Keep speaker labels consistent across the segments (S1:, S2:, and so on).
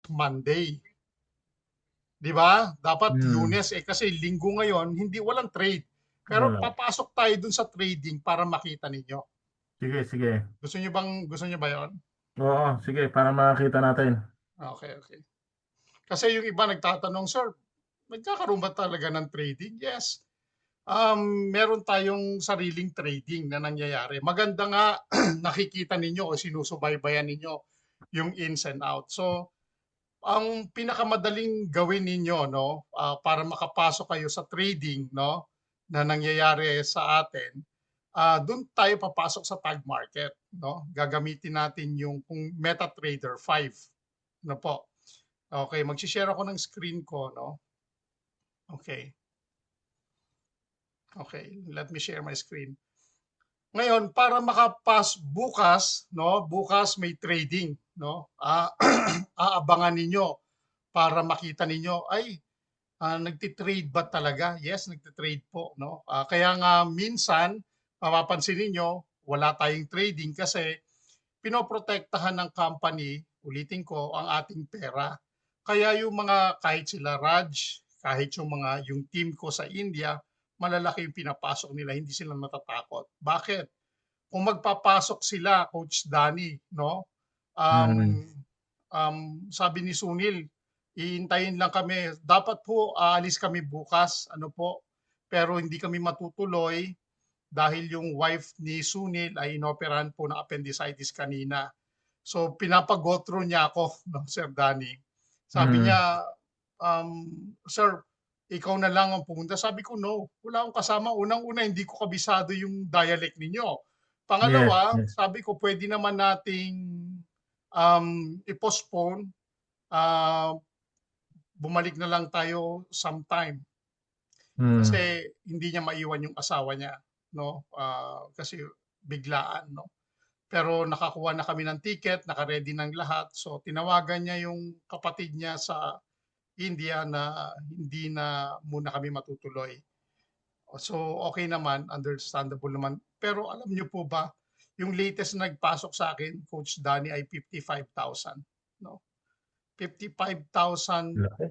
S1: Monday. Di ba? Dapat
S2: Hmm.
S1: Lunes kasi linggo ngayon, hindi walang trade. Pero
S2: Wala.
S1: papasok tayo dun sa trading para makita ninyo.
S2: Sige, sige.
S1: Gusto niyo ba 'yon?
S2: Oo, sige, para makakita natin.
S1: Okay, okay. Kasi yung iba nagtatanong, "Sir, nagkakaroon ba talaga ng trading?" Yes. Meron tayong sariling trading na nangyayari. Maganda nga nakikita ninyo o sinusubaybayan ninyo yung ins and out. So, ang pinakamadaling gawin ninyo, no, para makapasok kayo sa trading, no, na nangyayari sa atin, doon tayo papasok sa tag market, no. Gagamitin natin yung kung MetaTrader 5, no po. Okay, magsi-share ako ng screen ko, no. Okay. Okay, let me share my screen. Ngayon, para bukas, no, bukas may trading, no. Aabangan ninyo para makita ninyo, ay, nagti-trade ba talaga? Yes, nagti-trade po, no? Kaya nga minsan, mapapansin ninyo, wala tayong trading kasi pinoprotektahan ng company, ulitin ko, ang ating pera. Kaya yung mga, kahit sila Raj, kahit yung team ko sa India, malalaki yung pinapasok nila, hindi sila natatakot. Bakit? Kung magpapasok sila, Coach Danny, no?
S2: Hmm.
S1: Um, Sabi ni Sunil, iintayin lang kami. Dapat po aalis kami bukas, ano po, pero hindi kami matutuloy dahil yung wife ni Sunil ay inoperahan po ng appendicitis kanina. So pinapag-go through niya ako, no, Sir Danny. Sabi
S2: Hmm.
S1: niya, Sir, ikaw na lang ang pumunta. Sabi ko, no, wala akong kasama. Unang-una, hindi ko kabisado yung dialect ninyo.
S2: Yes,
S1: Pangalawa,
S2: yes.
S1: sabi ko, pwede naman nating i-postpone. Uh, Bumalik na lang tayo sometime.
S2: Hmm.
S1: Kasi hindi niya maiwan yung asawa niya. No? Kasi biglaan. No? Pero nakakuha na kami ng ticket, naka-ready ng lahat. So tinawagan niya yung kapatid niya sa India na hindi na muna kami matutuloy. So okay naman, understandable naman. Pero alam niyo po ba, yung latest na nagpasok sa akin, Coach Danny, ay 55,000. No? 55,000
S2: Laki.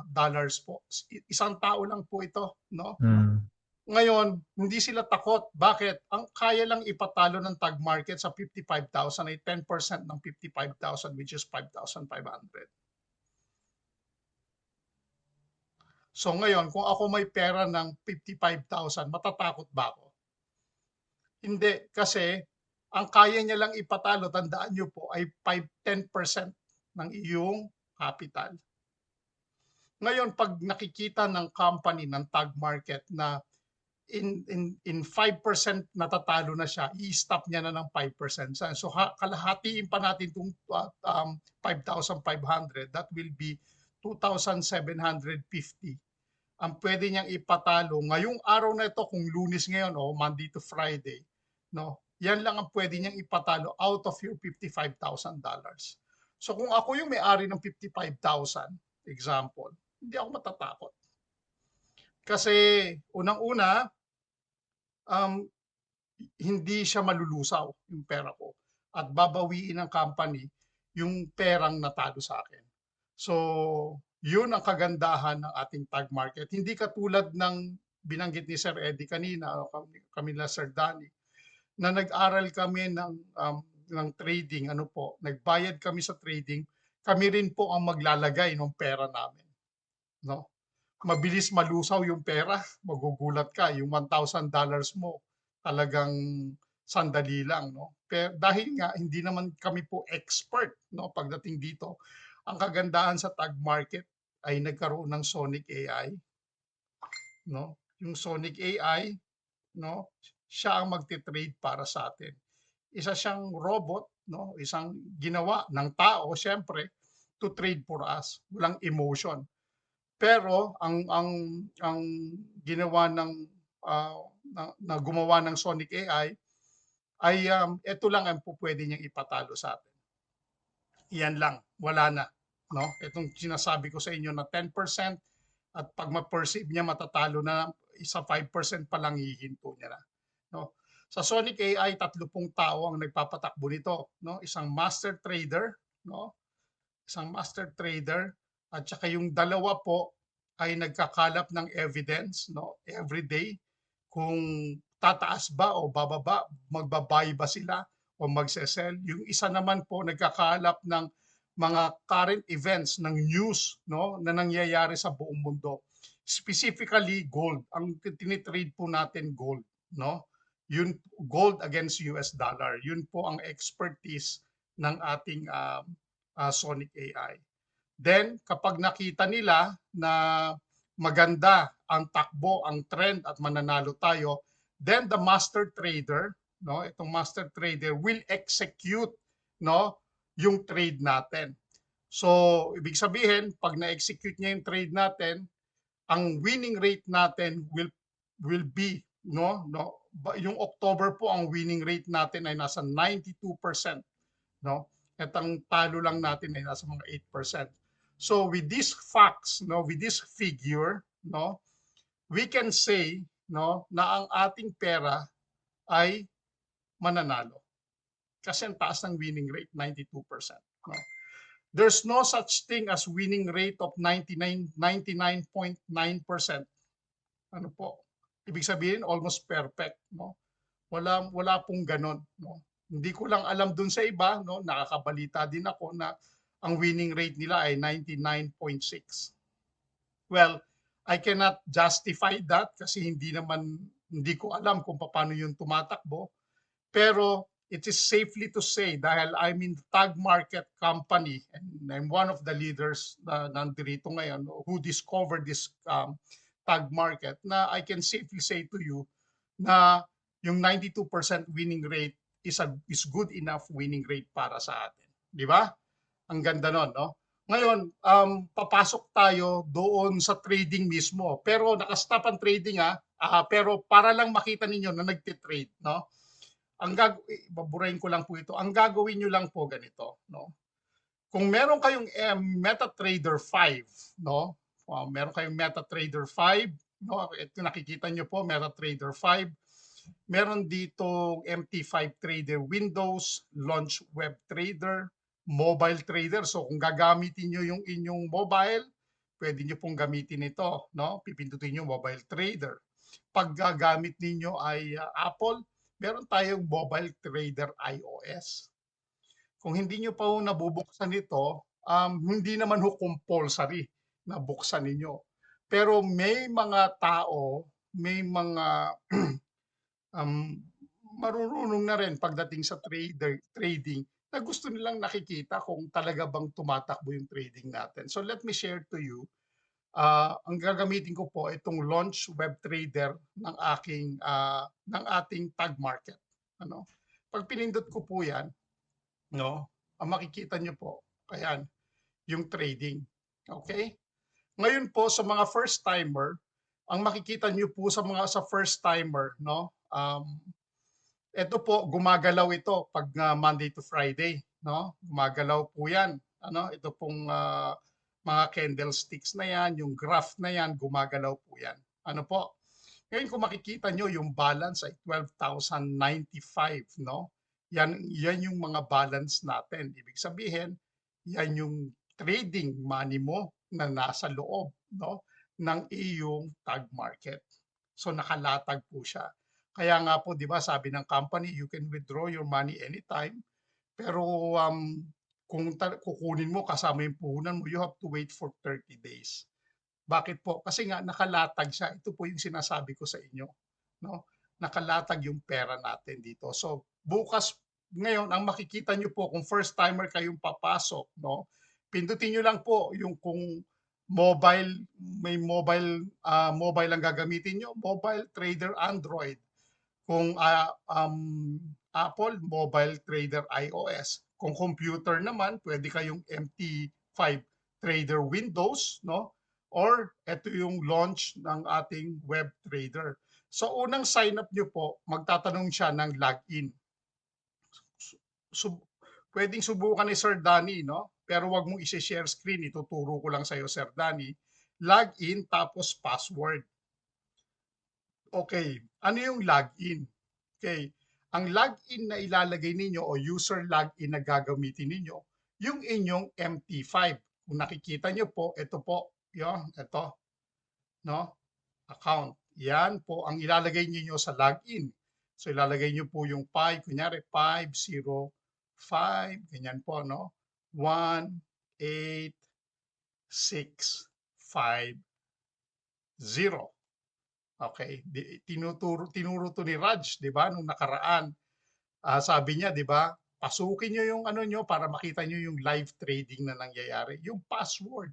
S1: dollars po. Isang tao lang po ito. No?
S2: Hmm.
S1: Ngayon, hindi sila takot. Bakit? Ang kaya lang ipatalo ng tag market sa 55,000 ay 10% ng 55,000, which is 5,500. So ngayon, kung ako may pera ng 55,000, matatakot ba ako? Hindi, kasi ang kaya niya lang ipatalo, tandaan niyo po, ay 5-10% ng iyong capital. Ngayon, pag nakikita ng company, ng tag market na in 5% natatalo na siya, i-stop niya na ng 5%. So kalahatiin pa natin itong 5,500, that will be 2,750. Ang pwede niyang ipatalo ngayong araw na ito, kung Lunes ngayon o Monday to Friday, no? Yan lang ang pwede niyang ipatalo out of your $55,000. So kung ako yung may-ari ng 55,000, example, hindi ako matatakot. Kasi unang-una, um, hindi siya malulusaw yung pera ko at babawiin ng company yung perang natalo sa akin. So, yun ang kagandahan ng ating tag market. Hindi katulad ng binanggit ni Sir Eddie kanina o kami na Sir Danny na nag-aral kami ng trading, ano po, nagbayad kami sa trading, kami rin po ang maglalagay ng pera namin, no? Mabilis malusaw yung pera, magugulat ka, yung $1,000 mo, talagang sandali lang, no? Pero dahil nga hindi naman kami po expert, no, pagdating dito, ang kagandahan sa tag market ay nagkaroon ng Sonic AI, no? Yung Sonic AI, no, siya ang magte-trade para sa atin. Isa siyang robot, no, isang ginawa ng tao, syempre, to trade for us. Walang emotion. Pero ang ginawa ng na gumawa ng Sonic AI ay ito lang ang pwede niyang ipatalo sa atin. Iyan lang, wala na. No? Itong sinasabi ko sa inyo na 10% at pag ma-perceive niya matatalo na, isa 5% pa lang hihinto niya na. No? Sa Sonic AI, 30 tao ang nagpapatakbo nito. No? Isang master trader, no? isang master trader, at saka yung dalawa po ay nagkakalap ng evidence, no, every day kung tataas ba o bababa, magbabuy ba sila o magse-sell. Yung isa naman po nagkakalap ng mga current events ng news, no, na nangyayari sa buong mundo. Specifically gold. Ang tinitrade po natin gold, no? Yun, gold against US dollar. Yun po ang expertise ng ating Sonic AI. Then kapag nakita nila na maganda ang takbo, ang trend at mananalo tayo, then the master trader, no, itong master trader will execute, no, yung trade natin. So, ibig sabihin, pag na-execute niya yung trade natin, ang winning rate natin will be, yung October po ang winning rate natin ay nasa 92%, no? At ang talo lang natin ay nasa mga 8%. So with these facts, no, with this figure, no, we can say, no, na ang ating pera ay mananalo. Kasi ang taas ng winning rate, 92%. No? There's no such thing as winning rate of 99.9%. Ano po? Ibig sabihin, almost perfect. No? Wala pong ganon. No? Hindi ko lang alam dun sa iba, no? Nakakabalita din ako na ang winning rate nila ay 99.6. Well, I cannot justify that kasi hindi ko alam kung paano yung tumatakbo. Pero it is safely to say dahil I'm in the tag market company and I'm one of the leaders na nandito ngayon who discovered this tag market, na I can safely say to you na yung 92% winning rate is good enough winning rate para sa atin. Di ba? Ang ganda nun, no? Ngayon, papasok tayo doon sa trading mismo. Pero nakastop ang trading pero para lang makita ninyo na nagtitrade, no? Baburahin ko lang po ito. Ang gagawin nyo lang po ganito, no? Kung meron kayong MetaTrader 5, no? Meron kayong MetaTrader 5, no? Ito nakikita nyo po, MetaTrader 5. Meron dito MT5 Trader Windows, Launch Web Trader, Mobile Trader. So kung gagamitin nyo yung inyong mobile, pwede nyo pong gamitin ito, no? Pipindutin nyo Mobile Trader. Pag gagamit ninyo ay Apple, meron tayong Mobile Trader iOS. Kung hindi nyo pa nabubuksan ito, hindi naman compulsory na buksan ninyo. Pero may mga tao, may mga marunong na rin pagdating sa trading na gusto nilang nakikita kung talaga bang tumatakbo yung trading natin. So let me share to you. Ang gagamitin ko po itong Launch Web Trader ng ating tag market. Ano? Pag pinindot ko po yan, no, ang makikita nyo po, ayan, yung trading. Okay? Ngayon po sa mga first timer, ang makikita nyo po sa first timer, no, ito po, gumagalaw ito pag Monday to Friday, no? Gumagalaw po 'yan. Ano, ito pong mga candlesticks na 'yan, yung graph na 'yan, gumagalaw po 'yan. Ano po? Ngayon kung makikita nyo, yung balance ay 12,095, no? Yan yung mga balance natin. Ibig sabihin, yan yung trading money mo na nasa loob, no, ng iyong tag market. So nakalatag po siya. Kaya nga po, di ba, sabi ng company, you can withdraw your money anytime. Pero kung kukunin mo kasama yung puhunan mo, you have to wait for 30 days. Bakit po? Kasi nga nakalatag siya. Ito po yung sinasabi ko sa inyo, no? Nakalatag yung pera natin dito. So bukas ngayon ang makikita niyo po kung first timer kayong papasok, no? Pindutin niyo lang po yung kung may mobile ang gagamitin niyo, Mobile Trader Android. Kung Apple, Mobile Trader iOS. Kung computer naman, pwede kayong MT5 Trader Windows, no? Or ito yung launch ng ating web trader. So unang sign up nyo po, magtatanong siya ng login. Pwedeng subukan ni Sir Danny, no? Pero wag mong i-share screen, ituturo ko lang sa iyo, Sir Danny. Login tapos password. Okay, ano yung login? Okay, ang login na ilalagay ninyo o user login na gagamitin ninyo, yung inyong MT5. Kung nakikita nyo po, ito po, ito, no? Account. Yan po ang ilalagay niyo sa login. So ilalagay niyo po yung pi, kunyari 505, ganyan po, no? 18650. Okay, tinuro to ni Raj, 'di ba, nung nakaraan. Sabi niya, 'di ba, pasukin niyo yung ano niyo para makita niyo yung live trading na nangyayari, yung password.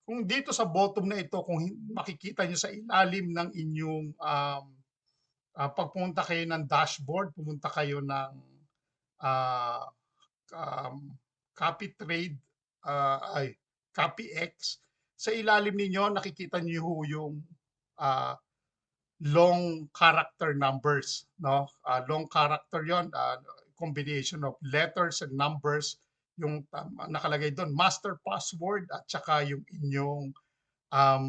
S1: Kung dito sa bottom na ito, kung makikita niyo sa ilalim ng inyong pagpunta kayo ng dashboard, pumunta kayo ng uh, copy trade, copy X, sa ilalim ninyo nakikita niyo yung uh, long character numbers, no? Long character 'yon, combination of letters and numbers yung nakalagay doon, master password at saka yung inyong um,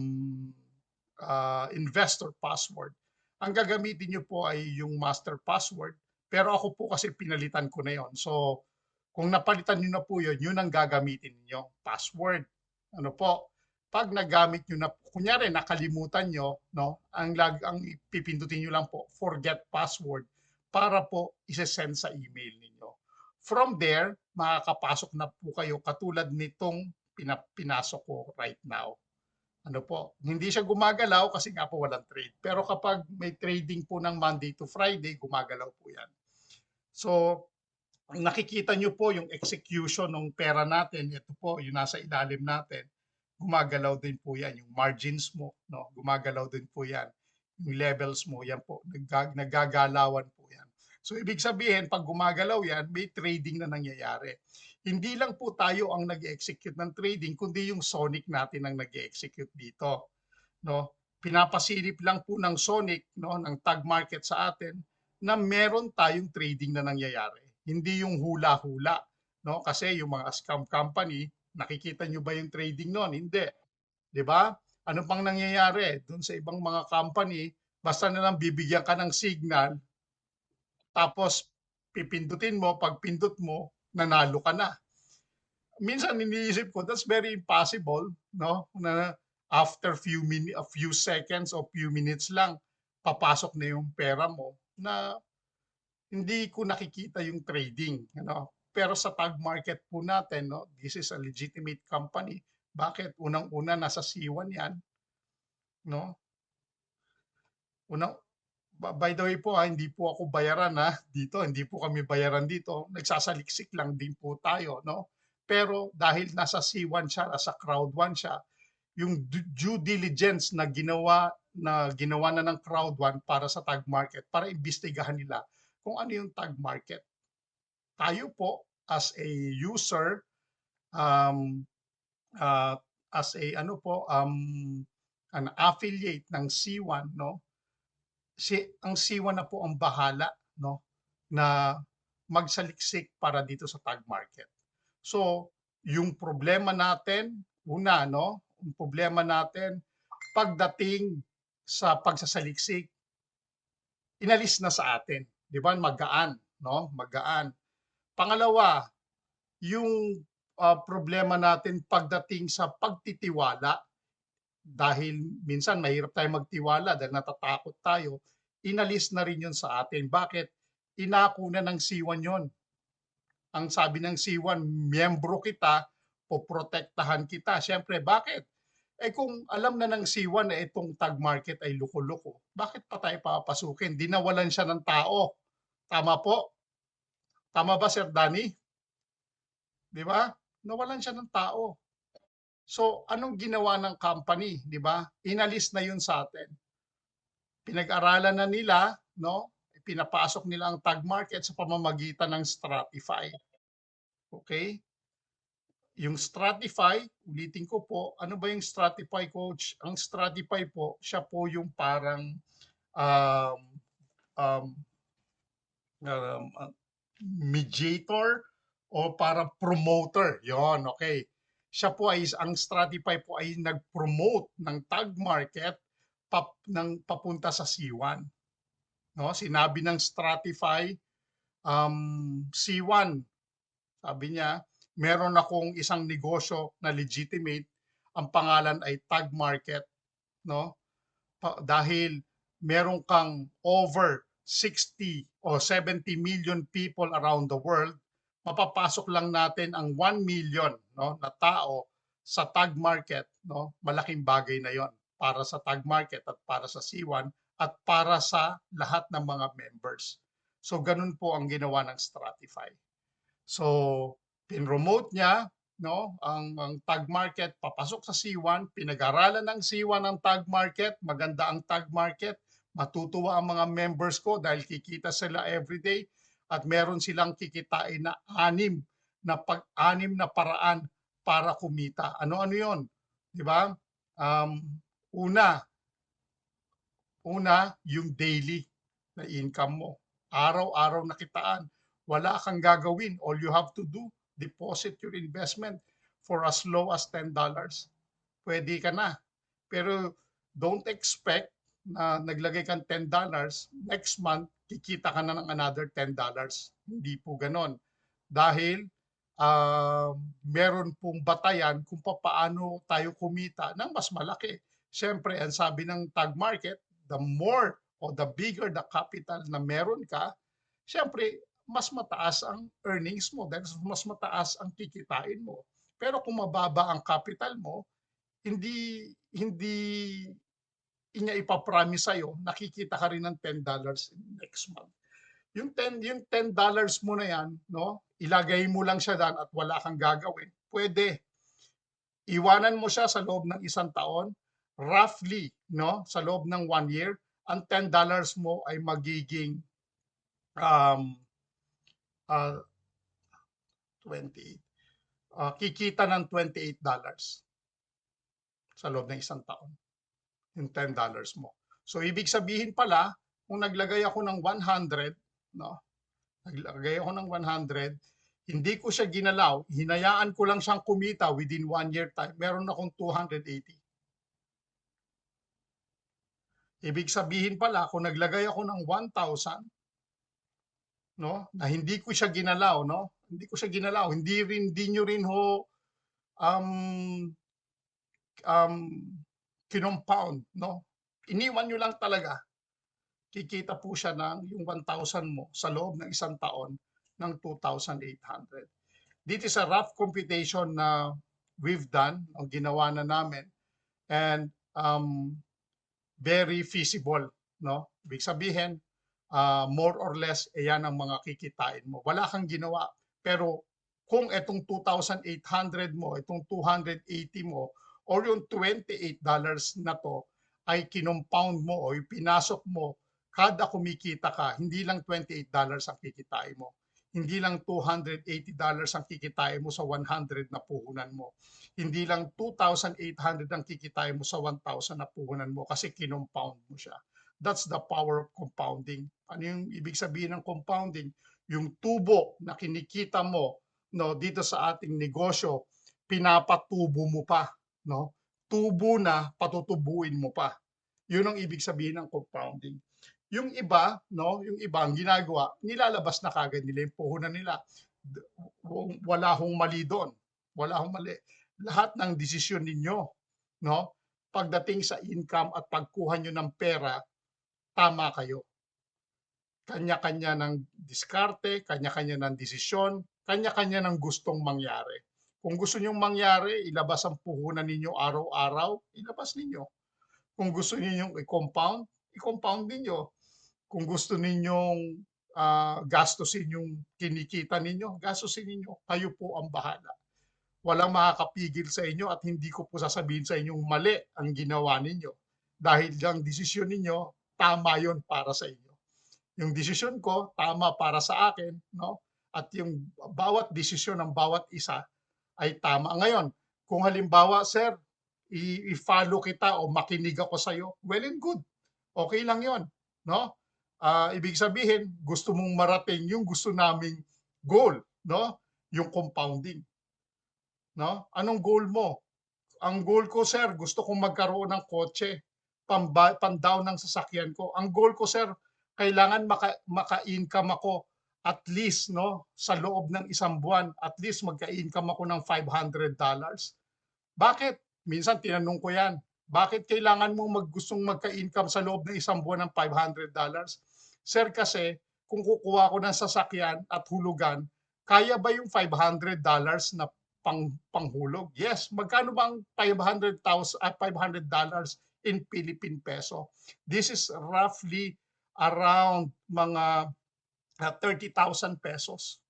S1: investor password. Ang gagamitin niyo po ay yung master password, pero ako po kasi pinalitan ko na 'yon. So, kung napalitan niyo na po 'yon, yun ang gagamitin niyo, password. Ano po? Pag nagamit niyo na, kunyari nakalimutan niyo, no? Ang pipindutin niyo lang po, forget password para po ise-send sa email ninyo. From there, makakapasok na po kayo katulad nitong pinasok ko right now. Ano po, hindi siya gumagalaw kasi nga po walang trade. Pero kapag may trading po ng Monday to Friday, gumagalaw po yan. So, nakikita nyo po yung execution ng pera natin. Ito po, yung nasa ilalim natin. Gumagalaw din po yan. Yung margins mo, no? Gumagalaw din po yan. Yung levels mo, yan po. Nagagalawan po yan. So, ibig sabihin, pag gumagalaw yan, may trading na nangyayari. Hindi lang po tayo ang nag-execute ng trading, kundi yung Sonic natin ang nag-execute dito. No? Pinapasilip lang po ng Sonic, no, ng tag market sa atin na meron tayong trading na nangyayari. Hindi yung hula-hula, no? Kasi yung mga scam company, nakikita nyo ba yung trading noon? Hindi. 'Di ba? Ano pang nangyayari doon sa ibang mga company, basta na lang bibigyan ka ng signal, tapos pipindutin mo, pag pindot mo, nanalo ka na. Minsan iniisip ko, that's very impossible, no? Na after a few seconds or few minutes lang, papasok na yung pera mo na hindi ko nakikita yung trading, ano. Pero sa tag market po natin, no, this is a legitimate company. Bakit? Unang-una nasa C1 yan, no? Unang By the way po, hindi po ako bayaran dito, hindi po kami bayaran dito. Nagsasaliksik lang din po tayo, no? Pero dahil nasa C1 siya, nasa crowd 1 siya, yung due diligence na ginawa na ng crowd 1 para sa tag market, para imbestigahan nila kung ano yung tag market. Tayo po as a user, um, uh, as a ano po, an affiliate ng C1, no? Ang C1 na po ang bahala, no, na magsaliksik para dito sa tag market. So, yung problema natin, una, no, yung problema natin pagdating sa pagsasaliksik, inalis na sa atin, 'di ba? Magaan, no? Magaan. Pangalawa, yung problema natin pagdating sa pagtitiwala, dahil minsan mahirap tayo magtiwala dahil natatakot tayo, inalis na rin yun sa atin. Bakit? Inako na ng C1 yon. Ang sabi ng C1, miyembro kita, poprotektahan kita. Siyempre, bakit? Kung alam na ng C1 na itong tag market ay luko-luko, bakit pa tayo papasukin? Dinawalan siya ng tao. Tama po? Tama ba, Sir Danny? Di ba? Nawalan siya ng tao. So, anong ginawa ng company, di ba? Inalis na yun sa atin. Pinag-aralan na nila, no? Pinapasok nila ang tag market sa pamamagitan ng Stratify. Okay? Yung Stratify, ulitin ko po, ano ba yung Stratify, Coach? Ang Stratify po, siya po yung parang um, um, mediator o parang promoter. Yon, okay. Siya po ay, ang Stratify po ay nag-promote ng tag market papunta sa C1. No? Sinabi ng Stratify, C1, sabi niya, meron akong isang negosyo na legitimate, ang pangalan ay Tag Market, no? Dahil meron kang over 60 o 70 million people around the world, mapapasok lang natin ang 1 million, no, na tao sa Tag Market, no? Malaking bagay na 'yon para sa Tag Market at para sa C1 at para sa lahat ng mga members. So ganun po ang ginawa ng Stratify. So pinromote niya, no, ang Tag Market papasok sa C1, pinag-aralan ng C1 ang Tag Market, maganda ang Tag Market, matutuwa ang mga members ko dahil kikita sila everyday at meron silang kikitain na anim na paraan para kumita. Ano-ano 'yon? 'Di ba? Um, una, yung daily na income mo. Araw-araw na kitaan. Wala kang gagawin. All you have to do, deposit your investment for as low as $10. Pwede ka na. Pero don't expect na naglagay kang $10, next month, kikita ka na ng another $10. Hindi po ganon. Dahil meron pong batayan kung paano tayo kumita ng mas malaki. Siyempre, ang sabi ng Tag Market, the more o the bigger the capital na meron ka, siyempre, mas mataas ang earnings mo dahil mas mataas ang kikitain mo. Pero kung mababa ang capital mo, hindi niya ipapromise sa'yo, nakikita ka rin ng $10 next month. Yung $10 mo na yan, no, ilagay mo lang siya dyan at wala kang gagawin. Pwede. Iwanan mo siya sa loob ng isang taon, roughly, no, sa loob ng 1 year, ang $10 mo ay magiging 28. Kikita ng $28 sa loob ng isang taon. Yung $10 mo. So, ibig sabihin pala, kung naglagay ako ng 100, no, naglagay ako ng 100, hindi ko siya ginalaw, hinayaan ko lang siyang kumita within 1 year time, meron akong 280. Ibig sabihin pala, kung naglagay ako ng 1,000, no, na hindi ko siya ginalaw, no, hindi nyo rin ho kinompound, no, iniwan nyo lang talaga, kikita po siya ng yung 1,000 mo sa loob ng isang taon ng 2,800. This is a rough computation na we've done, o ginawa na namin, and very feasible, no? Ibig sabihin, more or less, yan ang mga kikitain mo. Wala kang ginawa. Pero kung itong 2,800 mo, itong 280 mo, or yung $28 na to, ay kinompound mo o pinasok mo, kada kumikita ka, hindi lang $28 ang kikitain mo. Hindi lang $280 ang kikitain mo sa 100 na puhunan mo. Hindi lang 2,800 ang kikitain mo sa 1,000 na puhunan mo kasi kinompound mo siya. That's the power of compounding. Ano yung ibig sabihin ng compounding? Yung tubo na kinikita mo, no, dito sa ating negosyo, pinapatubo mo pa, no? Tubo na patutubuin mo pa. Yun ang ibig sabihin ng compounding. Yung iba, no, yung iba ang ginagawa, nilalabas na kagad nila yung puhunan nila. Wala hong mali doon. Wala hong mali. Lahat ng desisyon ninyo, no, pagdating sa income at pagkuha nyo ng pera, tama kayo. Kanya-kanya ng diskarte, kanya-kanya ng desisyon, kanya-kanya ng gustong mangyari. Kung gusto ninyong mangyari, ilabas ang puhunan ninyo araw-araw, ilabas ninyo. Kung gusto ninyong i-compound, i-compound ninyo. Kung gusto ninyong gastusin yung kinikita ninyo, gastusin ninyo. Kayo po ang bahala. Walang makakapigil sa inyo at hindi ko po sasabihin sa inyong mali ang ginawa ninyo. Dahil ang desisyon ninyo, tama yon para sa inyo. Yung desisyon ko, tama para sa akin, no? At yung bawat desisyon ng bawat isa ay tama. Ngayon, kung halimbawa, sir, i-follow kita o makinig ako sa iyo, well and good. Okay lang yon, no? Ibig sabihin, gusto mong marating yung gusto naming goal, no? Yung compounding. No? Anong goal mo? Ang goal ko, sir, gusto kong magkaroon ng kotse, pan-down ng sasakyan ko. Ang goal ko, sir, kailangan maka-income ako at least no sa loob ng isang buwan, at least magka-income ako ng $500. Bakit? Minsan tinanong ko yan, bakit kailangan mo gustong magka-income sa loob ng isang buwan ng $500? Sir, kasi kung kukuha ko ng sasakyan at hulugan, kaya ba yung $500 na panghulog? Yes. Magkano ba ang $500 in Philippine peso? This is roughly around mga 30,000 pesos.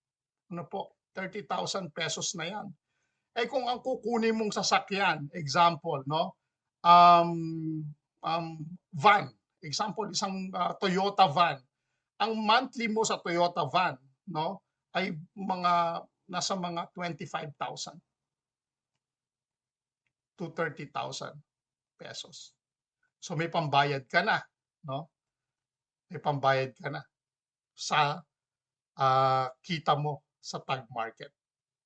S1: Ano po? 30,000 pesos na yan. Eh kung ang kukunin mong sasakyan, example, no? Um, van, example, isang Toyota van. Ang monthly mo sa Toyota van, no, ay nasa mga 25,000 to 30,000 pesos. So may pambayad ka na, no? May pambayad ka na sa kita mo sa tag market,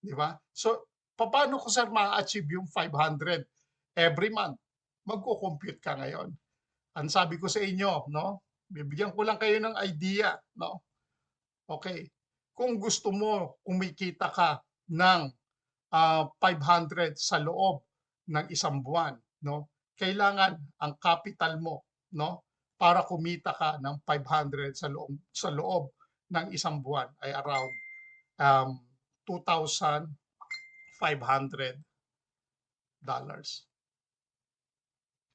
S1: di ba? So paano ko sir ma-achieve yung 500 every month? Magko-compute ka ngayon. Ang sabi ko sa inyo, no? Bibigyan ko lang kayo ng idea, no? Okay. Kung gusto mo kumikita ka ng 500 sa loob ng isang buwan, no? Kailangan ang capital mo, no? Para kumita ka ng 500 sa loob ng isang buwan ay around $2,500.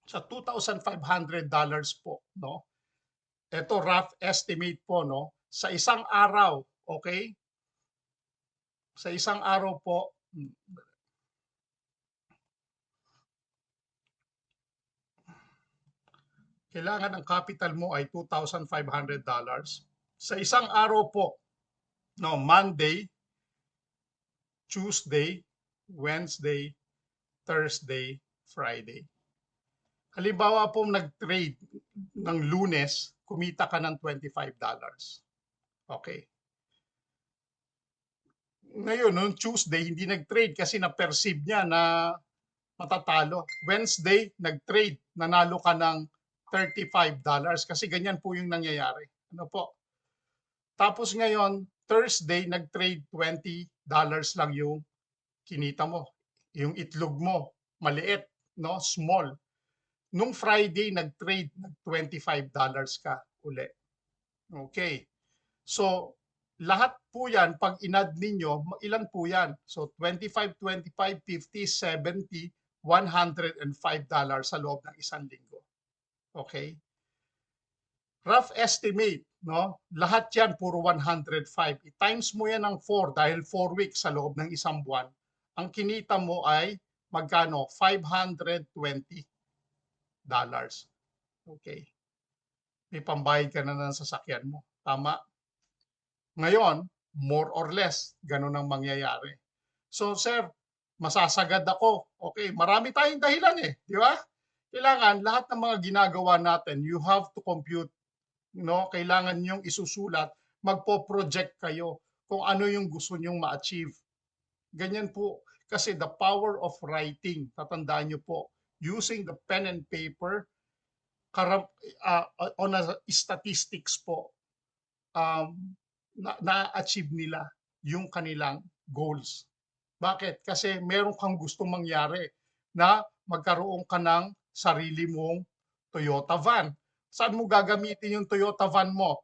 S1: Sa $2,500 po, no? Ito rough estimate po, no? Sa isang araw, okay? Sa isang araw po, kailangan ang capital mo ay $2,500. Sa isang araw po, no, Monday, Tuesday, Wednesday, Thursday, Friday. Halimbawa po nag-trade ng Lunes, kumita ka ng $25. Okay. Ngayon, noong Tuesday, hindi nag-trade kasi na-perceive niya na matatalo. Wednesday, nag-trade, nanalo ka ng $35 kasi ganyan po yung nangyayari. Ano po? Tapos ngayon, Thursday, nag-trade $20 lang yung kinita mo. Yung itlog mo, maliit, no? Small. Nung Friday, nag-trade, $25 ka uli. Okay. So, lahat po yan, pag inad ninyo, ilan po yan? So, 25, 25, 50, 70, $105 sa loob ng isang linggo. Okay? Rough estimate, no? Lahat yan, puro 105. I-times mo yan ng 4 dahil 4 weeks sa loob ng isang buwan. Ang kinita mo ay magkano? $520. Okay. May pambayad ka na ng sasakyan mo. Tama? Ngayon, more or less, ganun ang mangyayari. So, sir, masasagad ako. Okay, marami tayong dahilan eh, di ba? Kailangan lahat ng mga ginagawa natin, you have to compute, no? Kailangan niyong isusulat, magpo-project kayo kung ano yung gusto niyong ma-achieve. Ganyan po, kasi the power of writing, tatandaan niyo po, using the pen and paper, on a statistics po, na-achieve nila yung kanilang goals. Bakit? Kasi meron kang gustong mangyari na magkaroon ka ng sarili mong Toyota van. Saan mo gagamitin yung Toyota van mo?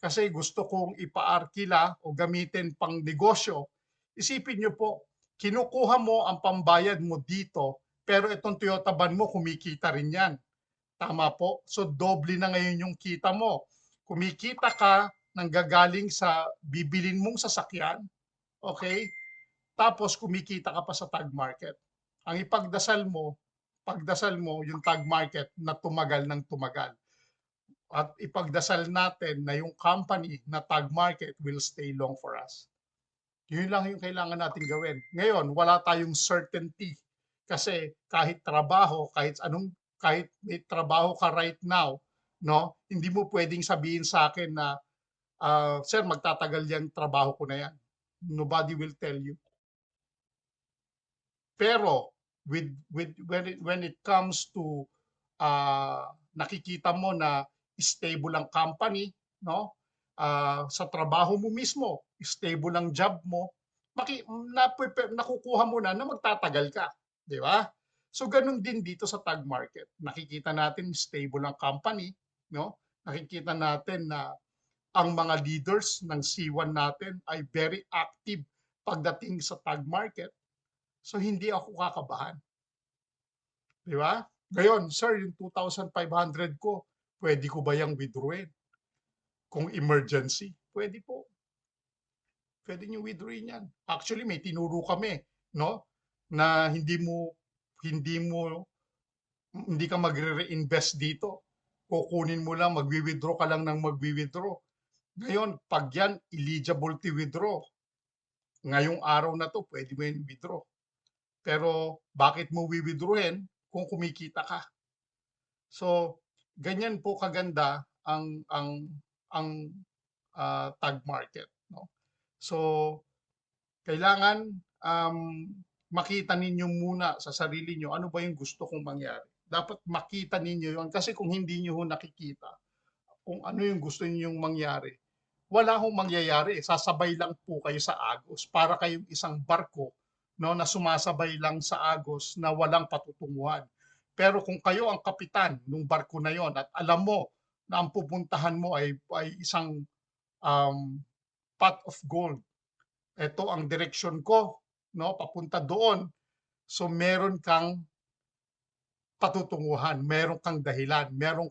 S1: Kasi gusto kong ipaarkila o gamitin pang negosyo. Isipin nyo po, kinukuha mo ang pambayad mo dito, pero itong Toyota van mo, kumikita rin yan. Tama po? So, doble na ngayon yung kita mo. Kumikita ka nang gagaling sa bibilin mong sasakyan, okay? Tapos kumikita ka pa sa tag market. Ang pagdasal mo yung tag market na tumagal ng tumagal. At ipagdasal natin na yung company na tag market will stay long for us. Yun lang yung kailangan natin gawin. Ngayon, wala tayong certainty. Kasi kahit trabaho, kahit may trabaho ka right now, no, hindi mo pwedeng sabihin sa akin na sir, magtatagal yung trabaho ko na yan. Nobody will tell you. Pero when it comes to nakikita mo na stable ang company, no? sa trabaho mo mismo, stable ang job mo, nakukuha mo na magtatagal ka, di ba? So ganun din dito sa tag market. Nakikita natin stable ang company, no? Nakikita natin na ang mga leaders ng C1 natin ay very active pagdating sa tag market. So hindi ako kakabahan. Di ba? Ngayon, sir, yung 2,500 ko, pwede ko ba yung withdrawin? Kung emergency, pwede po. Pwede nyo withdrawin yan. Actually, may tinuro kami, no? Na hindi ka magre-reinvest dito. Kukunin mo lang, magwi-withdraw ka lang ng magwi-withdraw. Ngayon, pag yan eligible to withdraw, ngayong araw na to, pwede mo yung withdraw. Pero bakit mo withdrawin kung kumikita ka? So, ganyan po kaganda ang tag market, no? So, kailangan makita ninyo muna sa sarili nyo ano ba yung gusto kong mangyari. Dapat makita ninyo yun kasi kung hindi nyo nakikita kung ano yung gusto ninyong mangyari, wala hong mangyayari. Sasabay lang po kayo sa agos para kayong isang barko, no, na sumasabay lang sa agos na walang patutunguhan. Pero kung kayo ang kapitan ng barko na yon at alam mo na ang pupuntahan mo ay isang pot of gold, ito ang direksyon ko, no, papunta doon. So meron kang patutunguhan, meron kang dahilan, meron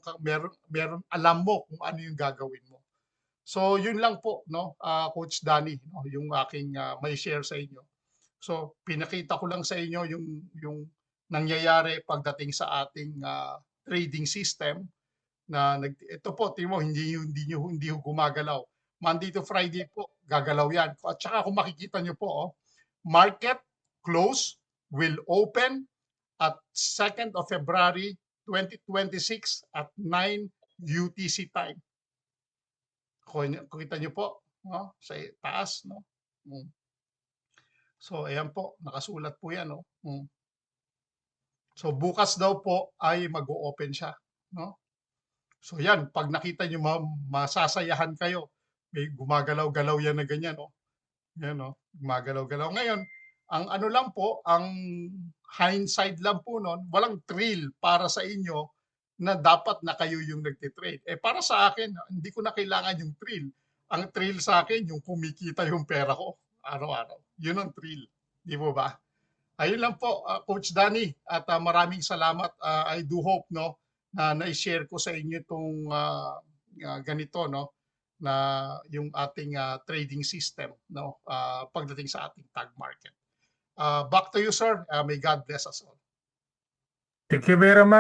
S1: alam mo kung ano yung gagawin mo. So yun lang po, no, Coach Danny, no, yung aking may share sa inyo. So pinakita ko lang sa inyo yung nangyayari pagdating sa ating trading system na ito po, tingnan mo, hindi gumagalaw. Monday to Friday po, gagalaw yan. At saka kung makikita nyo po, market close will open at 2nd of February 2026 at 9 UTC time. Kung kita nyo po, no, sa taas, no? So, ayan po, nakasulat po yan, no? So, bukas daw po ay mag-o-open siya, no? So, yan, pag nakita nyo, masasayahan kayo. May gumagalaw-galaw yan na ganyan, no? Yan, no? Gumagalaw-galaw. Ngayon, ang ano lang po, ang hindsight lang po nun, walang thrill para sa inyo na dapat na kayo yung nagtitrade. Para sa akin, hindi ko na kailangan yung thrill. Ang thrill sa akin, yung kumikita yung pera ko araw-araw. Yun ang thrill. Di mo ba? Ayun lang po, Coach Danny. At maraming salamat. I do hope, no, na na-share ko sa inyo itong ganito, no, na yung ating trading system, no, pagdating sa ating tag market. Back to you, sir. May God bless us all.
S2: Thank you very much.